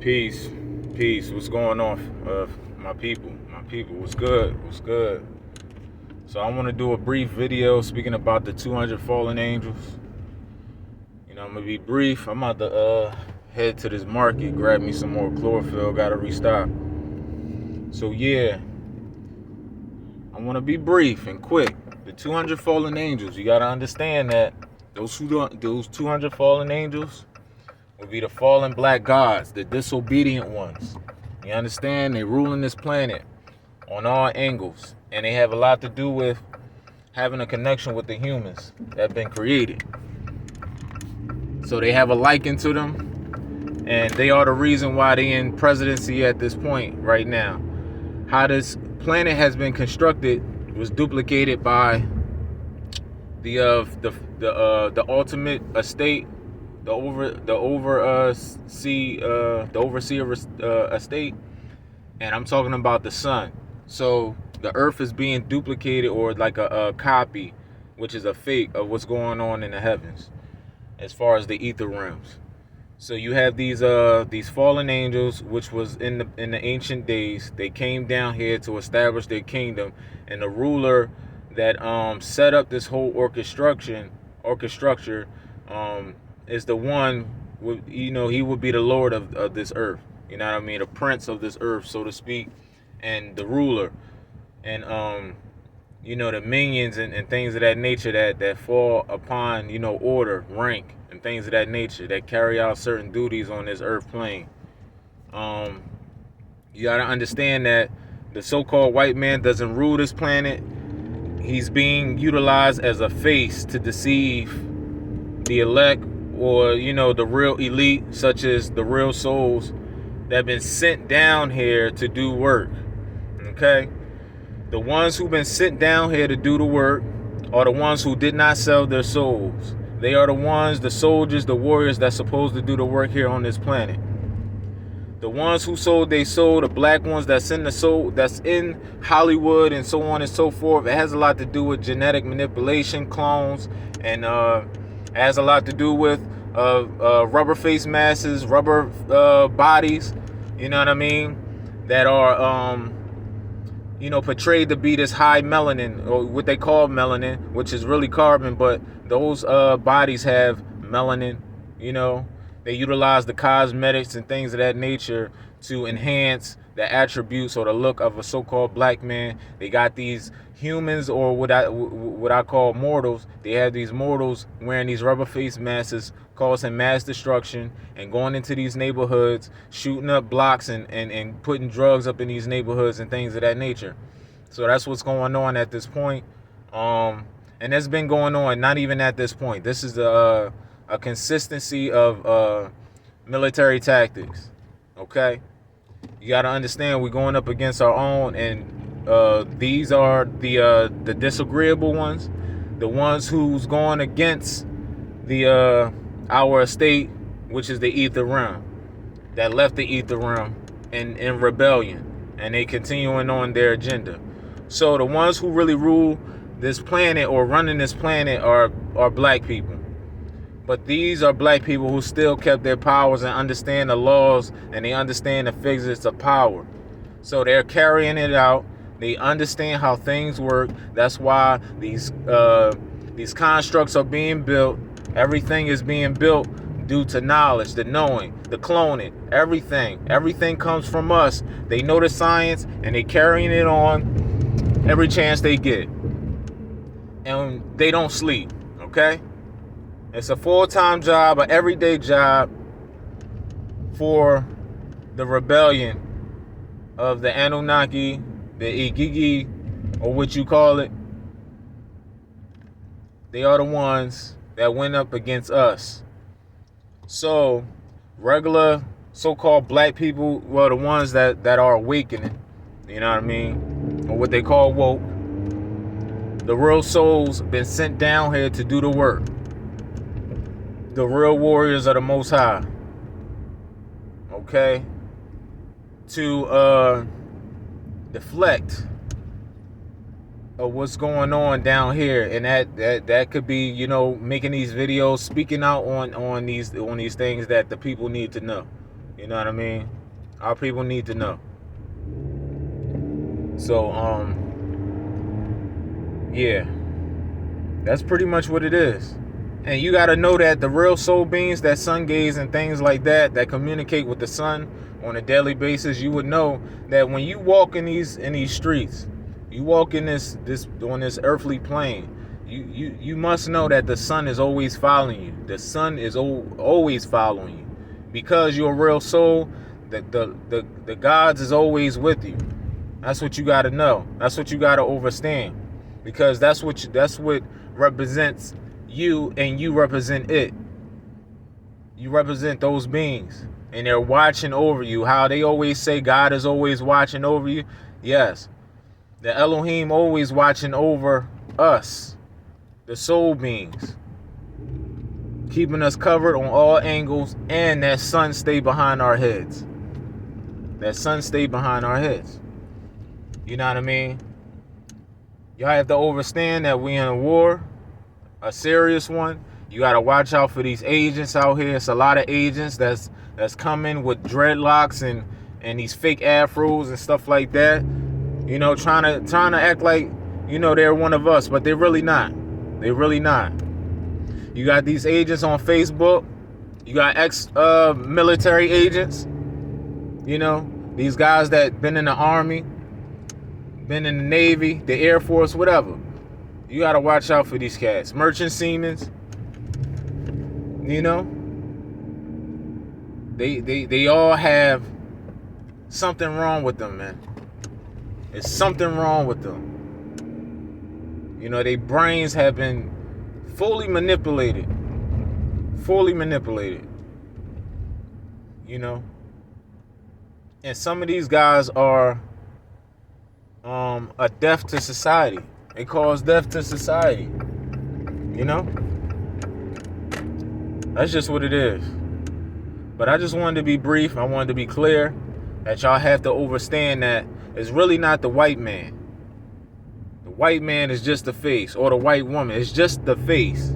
Peace, peace. What's going on, my people? What's good? What's good? So I want to do a brief video speaking about the 200 fallen angels. I'm gonna be brief. I'm about to head to this market, grab me some more chlorophyll. Gotta restock. So yeah, I want to be brief and quick. The 200 fallen angels. You gotta understand that those 200 fallen angels will be the fallen black gods, the disobedient ones. You understand? They ruling this planet on all angles, and they have a lot to do with having a connection with the humans that have been created. So they have a liking to them, and they are the reason why they in presidency at this point right now. How this planet has been constructed was duplicated by the ultimate estate, the overseer estate, and I'm talking about the sun. So the earth is being duplicated, or like a copy, which is a fake of what's going on in the heavens as far as the ether realms. So you have these fallen angels, which was in the ancient days. They came down here to establish their kingdom, and the ruler that set up this whole orchestructure is the one. He would be the lord of this earth. You know what I mean? The prince of this earth, so to speak, and the ruler, and the minions and things of that nature that fall upon order, rank, and things of that nature that carry out certain duties on this earth plane. You gotta understand that the so-called white man doesn't rule this planet. He's being utilized as a face to deceive the elect, or the real elite, such as the real souls that have been sent down here to do work. Okay? The ones who've been sent down here to do the work are the ones who did not sell their souls. They are the ones, the soldiers, the warriors that's supposed to do the work here on this planet. The ones who sold their soul, the black ones that's in the soul, that's in Hollywood and so on and so forth. It has a lot to do with genetic manipulation, clones, and it has a lot to do with rubber face masses, rubber bodies, you know what I mean, that are portrayed to be this high melanin, or what they call melanin, which is really carbon, but those bodies have melanin. They utilize the cosmetics and things of that nature to enhance the attributes or the look of a so-called black man. They got these humans, or what I call mortals. They have these mortals wearing these rubber face masks, causing mass destruction and going into these neighborhoods, shooting up blocks and putting drugs up in these neighborhoods and things of that nature. So that's what's going on at this point. And that's been going on, not even at this point. This is a consistency of military tactics. Okay? You got to understand, we're going up against our own, and these are the disagreeable ones, the ones who's going against the our estate, which is the ether realm, that left the ether realm in rebellion, and they continuing on their agenda. So the ones who really rule this planet or running this planet are black people. But these are black people who still kept their powers and understand the laws, and they understand the physics of power. So they're carrying it out. They understand how things work. That's why these constructs are being built. Everything is being built due to knowledge, the knowing, the cloning, everything. Everything comes from us. They know the science, and they carrying it on every chance they get. And they don't sleep, okay? It's a full-time job, an everyday job for the rebellion of the Anunnaki, the Igigi, or what you call it. They are the ones that went up against us. So regular so-called black people were the ones that are awakening, you know what I mean, or what they call woke. The real souls been sent down here to do the work. The real warriors are the Most High. Okay? To deflect of what's going on down here, and that could be, making these videos, speaking out on these things that the people need to know. You know what I mean? Our people need to know. So, yeah, that's pretty much what it is. And you got to know that the real soul beings that sun gaze and things like that communicate with the sun on a daily basis, you would know that when you walk in these streets, you walk in this on this earthly plane, you must know that the sun is always following you. The sun is always following you, because you're a real soul. The gods is always with you. That's what you got to know. That's what you got to understand, because that's what represents you, and you represent it. You represent those beings, and they're watching over you. How they always say God is always watching over you. Yes, the Elohim always watching over us, the soul beings, keeping us covered on all angles, and that sun stay behind our heads. That sun stay behind our heads. You know what I mean? Y'all have to understand that we in a war, a serious one. You got to watch out for these agents out here. It's a lot of agents that's coming with dreadlocks and these fake afros and stuff like that. You know, trying to act like, you know, they're one of us, but they're really not. They're really not. You got these agents on Facebook. You got ex-military agents. You know, these guys that been in the Army, been in the Navy, the Air Force, whatever. You got to watch out for these cats. Merchant seamen. You know, they all have something wrong with them, man. There's something wrong with them. You know, their brains have been fully manipulated. You know, and some of these guys are a death to society. They cause death to society. You know, that's just what it is. But I just wanted to be brief. I wanted to be clear that y'all have to understand that it's really not the white man. The white man is just the face, or the white woman. It's just the face.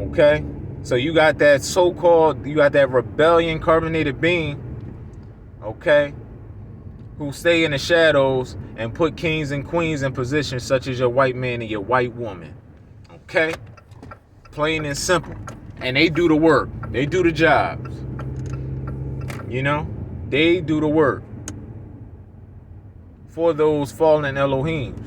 Okay? So you got that you got that rebellion carbonated being, okay, who stay in the shadows and put kings and queens in positions such as your white man and your white woman. Okay? Plain and simple. And they do the work. They do the jobs. You know? They do the work for those fallen Elohims.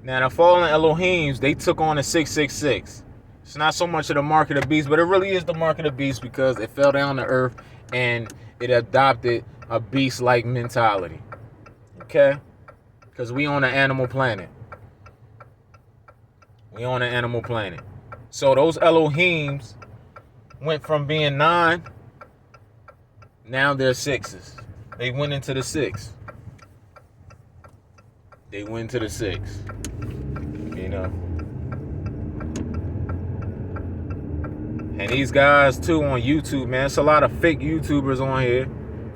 Now, the fallen Elohims, they took on the 666. It's not so much of the mark of the beast, but it really is the mark of the beast, because it fell down to earth and it adopted a beast-like mentality. Okay? Because we on an animal planet. We on an animal planet. So those Elohims went from being 9, now they're 6s. They went into the 6. They went to the 6. You know. And these guys too on YouTube, man. It's a lot of fake YouTubers on here.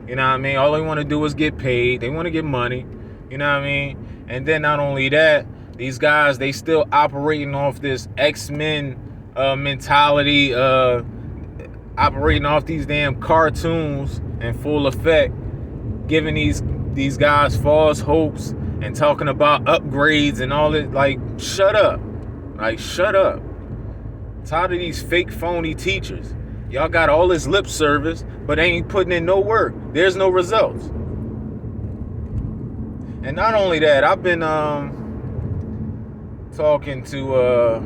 You know what I mean? All they want to do is get paid. They want to get money. You know what I mean? And then not only that, these guys, they still operating off this X-Men mentality, operating off these damn cartoons in full effect, giving these guys false hopes and talking about upgrades and all that. Like, shut up. Like, shut up. Tired of these fake phony teachers. Y'all got all this lip service, but ain't putting in no work. There's no results. And not only that, I've been talking to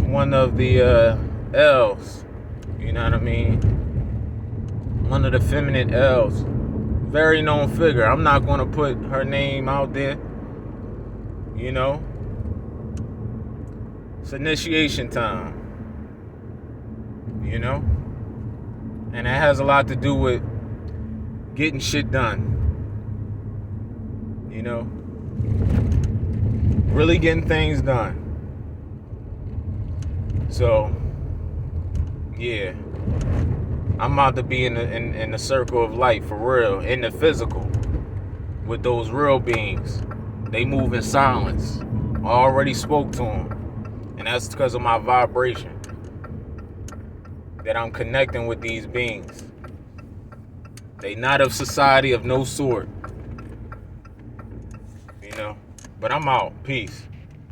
one of the elves. You know what I mean? One of the feminine elves. Very known figure. I'm not going to put her name out there. You know? It's initiation time. You know? And it has a lot to do with getting shit done. You know? Really getting things done. So, yeah. I'm about to be in the circle of light for real. In the physical. With those real beings. They move in silence. I already spoke to them. And that's because of my vibration. that I'm connecting with these beings. They not of society of no sort. But I'm out. Peace.